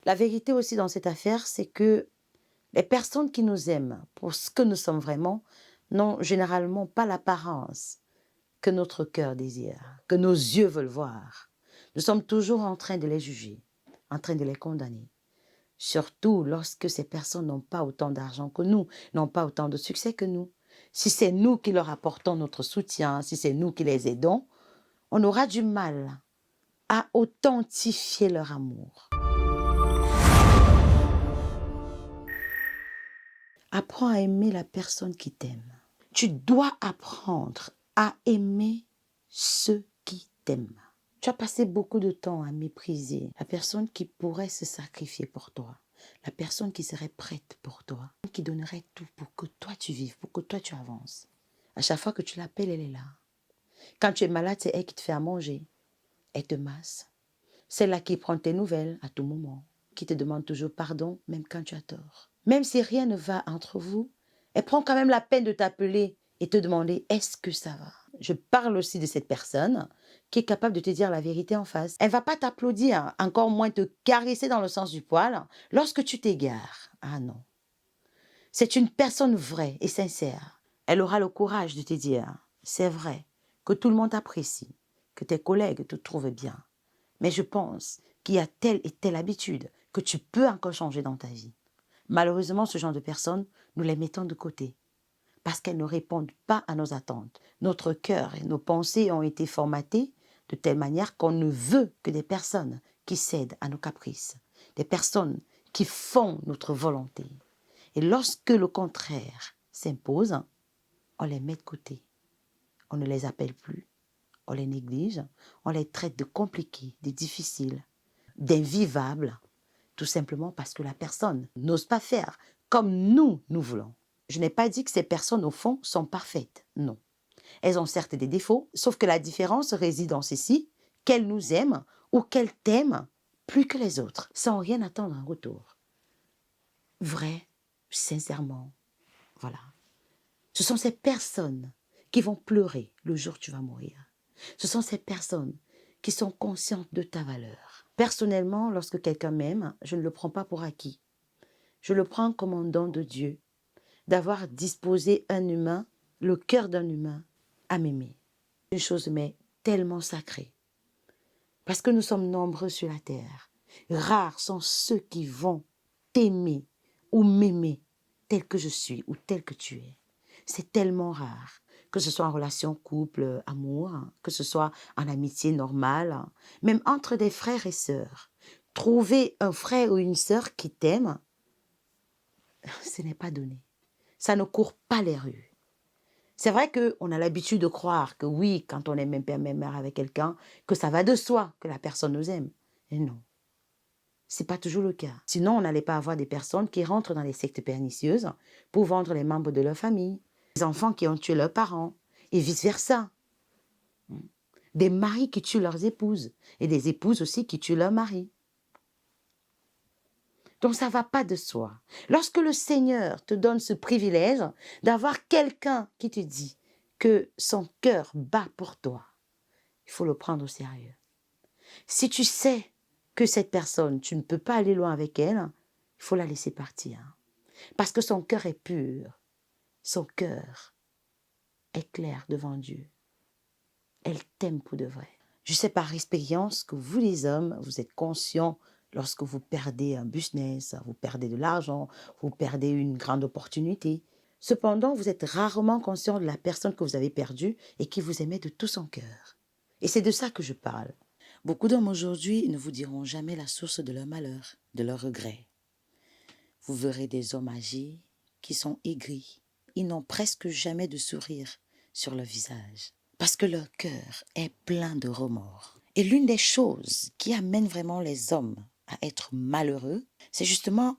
La vérité aussi dans cette affaire, c'est que les personnes qui nous aiment pour ce que nous sommes vraiment n'ont généralement pas l'apparence que notre cœur désire, que nos yeux veulent voir. Nous sommes toujours en train de les juger, en train de les condamner. Surtout lorsque ces personnes n'ont pas autant d'argent que nous, n'ont pas autant de succès que nous. Si c'est nous qui leur apportons notre soutien, si c'est nous qui les aidons, on aura du mal à authentifier leur amour. Apprends à aimer la personne qui t'aime. Tu dois apprendre à aimer ceux qui t'aiment. Tu as passé beaucoup de temps à mépriser la personne qui pourrait se sacrifier pour toi, la personne qui serait prête pour toi, qui donnerait tout pour que toi tu vives, pour que toi tu avances. À chaque fois que tu l'appelles, elle est là. Quand tu es malade, c'est elle qui te fait à manger. Elle te masse. C'est là qui prend tes nouvelles à tout moment, qui te demande toujours pardon, même quand tu as tort. Même si rien ne va entre vous, elle prend quand même la peine de t'appeler et te demander « est-ce que ça va ?» Je parle aussi de cette personne qui est capable de te dire la vérité en face. Elle ne va pas t'applaudir, encore moins te caresser dans le sens du poil lorsque tu t'égares. Ah non. C'est une personne vraie et sincère. Elle aura le courage de te dire « c'est vrai que tout le monde t'apprécie, que tes collègues te trouvent bien. Mais je pense qu'il y a telle et telle habitude que tu peux encore changer dans ta vie. » Malheureusement, ce genre de personnes, nous les mettons de côté parce qu'elles ne répondent pas à nos attentes. Notre cœur et nos pensées ont été formatés de telle manière qu'on ne veut que des personnes qui cèdent à nos caprices, des personnes qui font notre volonté. Et lorsque le contraire s'impose, on les met de côté. On ne les appelle plus, on les néglige, on les traite de compliqués, de difficiles, d'invivables, tout simplement parce que la personne n'ose pas faire comme nous voulons. Je n'ai pas dit que ces personnes, au fond, sont parfaites. Non. Elles ont certes des défauts, sauf que la différence réside en ceci, qu'elles nous aiment ou qu'elles t'aiment plus que les autres, sans rien attendre en retour. Vrai, sincèrement, voilà. Ce sont ces personnes qui vont pleurer le jour où tu vas mourir. Ce sont ces personnes qui sont conscientes de ta valeur. Personnellement, lorsque quelqu'un m'aime, je ne le prends pas pour acquis. Je le prends comme un don de Dieu, d'avoir disposé un humain, le cœur d'un humain, à m'aimer. Une chose mais tellement sacrée. Parce que nous sommes nombreux sur la terre. Rares sont ceux qui vont t'aimer ou m'aimer tel que je suis ou tel que tu es. C'est tellement rare. Que ce soit en relation couple, amour, que ce soit en amitié normale, même entre des frères et sœurs. Trouver un frère ou une sœur qui t'aime, ce n'est pas donné. Ça ne court pas les rues. C'est vrai qu'on a l'habitude de croire que oui, quand on est même père, même mère avec quelqu'un, que ça va de soi que la personne nous aime. Et non, c'est pas toujours le cas. Sinon, on n'allait pas avoir des personnes qui rentrent dans les sectes pernicieuses pour vendre les membres de leur famille, des enfants qui ont tué leurs parents, et vice-versa. Des maris qui tuent leurs épouses, et des épouses aussi qui tuent leurs maris. Donc ça ne va pas de soi. Lorsque le Seigneur te donne ce privilège d'avoir quelqu'un qui te dit que son cœur bat pour toi, il faut le prendre au sérieux. Si tu sais que cette personne, tu ne peux pas aller loin avec elle, il faut la laisser partir. Parce que son cœur est pur. Son cœur est clair devant Dieu. Elle t'aime pour de vrai. Je sais par expérience que vous les hommes, vous êtes conscients lorsque vous perdez un business, vous perdez de l'argent, vous perdez une grande opportunité. Cependant, vous êtes rarement conscient de la personne que vous avez perdue et qui vous aimait de tout son cœur. Et c'est de ça que je parle. Beaucoup d'hommes aujourd'hui ne vous diront jamais la source de leur malheur, de leur regret. Vous verrez des hommes âgés qui sont aigris. Ils n'ont presque jamais de sourire sur leur visage parce que leur cœur est plein de remords. Et l'une des choses qui amène vraiment les hommes à être malheureux, c'est justement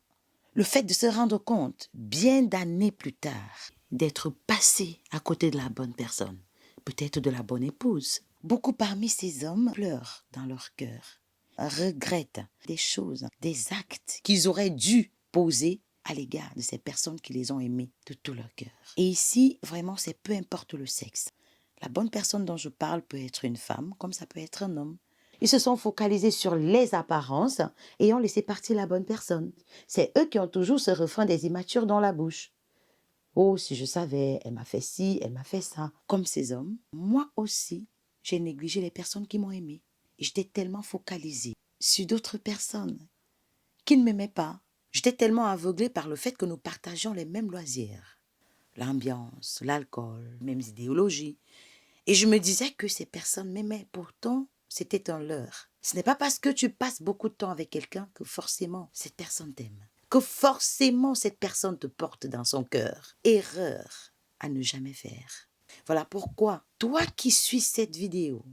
le fait de se rendre compte, bien d'années plus tard, d'être passé à côté de la bonne personne, peut-être de la bonne épouse. Beaucoup parmi ces hommes pleurent dans leur cœur, regrettent des choses, des actes qu'ils auraient dû poser à l'égard de ces personnes qui les ont aimés de tout leur cœur. Et ici, vraiment, c'est peu importe le sexe. La bonne personne dont je parle peut être une femme, comme ça peut être un homme. Ils se sont focalisés sur les apparences et ont laissé partir la bonne personne. C'est eux qui ont toujours ce refrain des immatures dans la bouche. Oh, si je savais, elle m'a fait ci, elle m'a fait ça. Comme ces hommes, moi aussi, j'ai négligé les personnes qui m'ont aimé. Et j'étais tellement focalisée sur d'autres personnes qui ne m'aimaient pas. J'étais tellement aveuglée par le fait que nous partageons les mêmes loisirs. L'ambiance, l'alcool, les mêmes idéologies. Et je me disais que ces personnes m'aimaient. Pourtant, c'était un leurre. Ce n'est pas parce que tu passes beaucoup de temps avec quelqu'un que forcément cette personne t'aime. Que forcément cette personne te porte dans son cœur. Erreur à ne jamais faire. Voilà pourquoi, toi qui suis cette vidéo,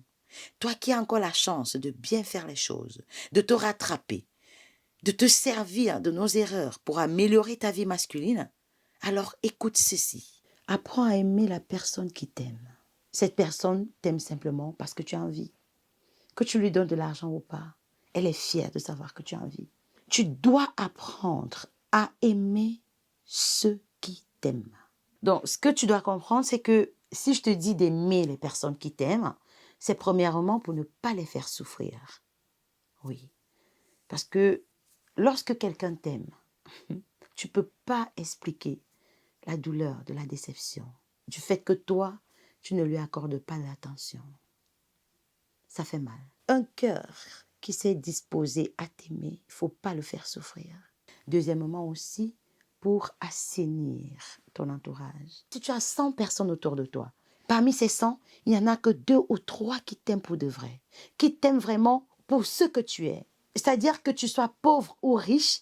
toi qui as encore la chance de bien faire les choses, de te rattraper, de te servir de nos erreurs pour améliorer ta vie masculine, alors écoute ceci. Apprends à aimer la personne qui t'aime. Cette personne t'aime simplement parce que tu as envie. Que tu lui donnes de l'argent ou pas, elle est fière de savoir que tu as envie. Tu dois apprendre à aimer ceux qui t'aiment. Donc, ce que tu dois comprendre, c'est que si je te dis d'aimer les personnes qui t'aiment, c'est premièrement pour ne pas les faire souffrir. Oui. Parce que lorsque quelqu'un t'aime, tu ne peux pas expliquer la douleur de la déception, du fait que toi, tu ne lui accordes pas l'attention. Ça fait mal. Un cœur qui s'est disposé à t'aimer, il ne faut pas le faire souffrir. Deuxièmement aussi, pour assainir ton entourage. Si tu as 100 personnes autour de toi, parmi ces 100, il n'y en a que 2 ou 3 qui t'aiment pour de vrai, qui t'aiment vraiment pour ce que tu es. C'est-à-dire que tu sois pauvre ou riche,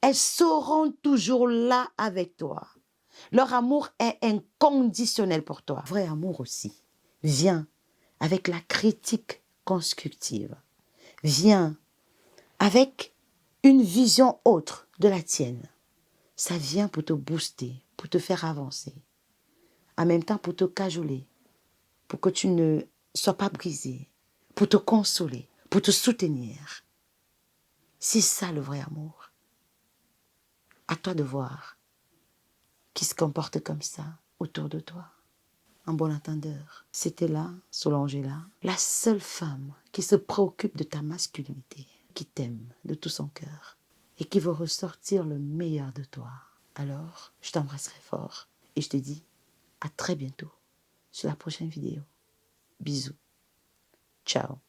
elles seront toujours là avec toi. Leur amour est inconditionnel pour toi. Vrai amour aussi vient avec la critique constructive. Vient avec une vision autre de la tienne. Ça vient pour te booster, pour te faire avancer. En même temps, pour te cajoler, pour que tu ne sois pas brisé, pour te consoler, pour te soutenir. C'est ça le vrai amour. À toi de voir qui se comporte comme ça autour de toi. En bon entendeur, c'était là, Solange est là, la seule femme qui se préoccupe de ta masculinité, qui t'aime de tout son cœur et qui veut ressortir le meilleur de toi. Alors, je t'embrasserai fort et je te dis à très bientôt sur la prochaine vidéo. Bisous. Ciao.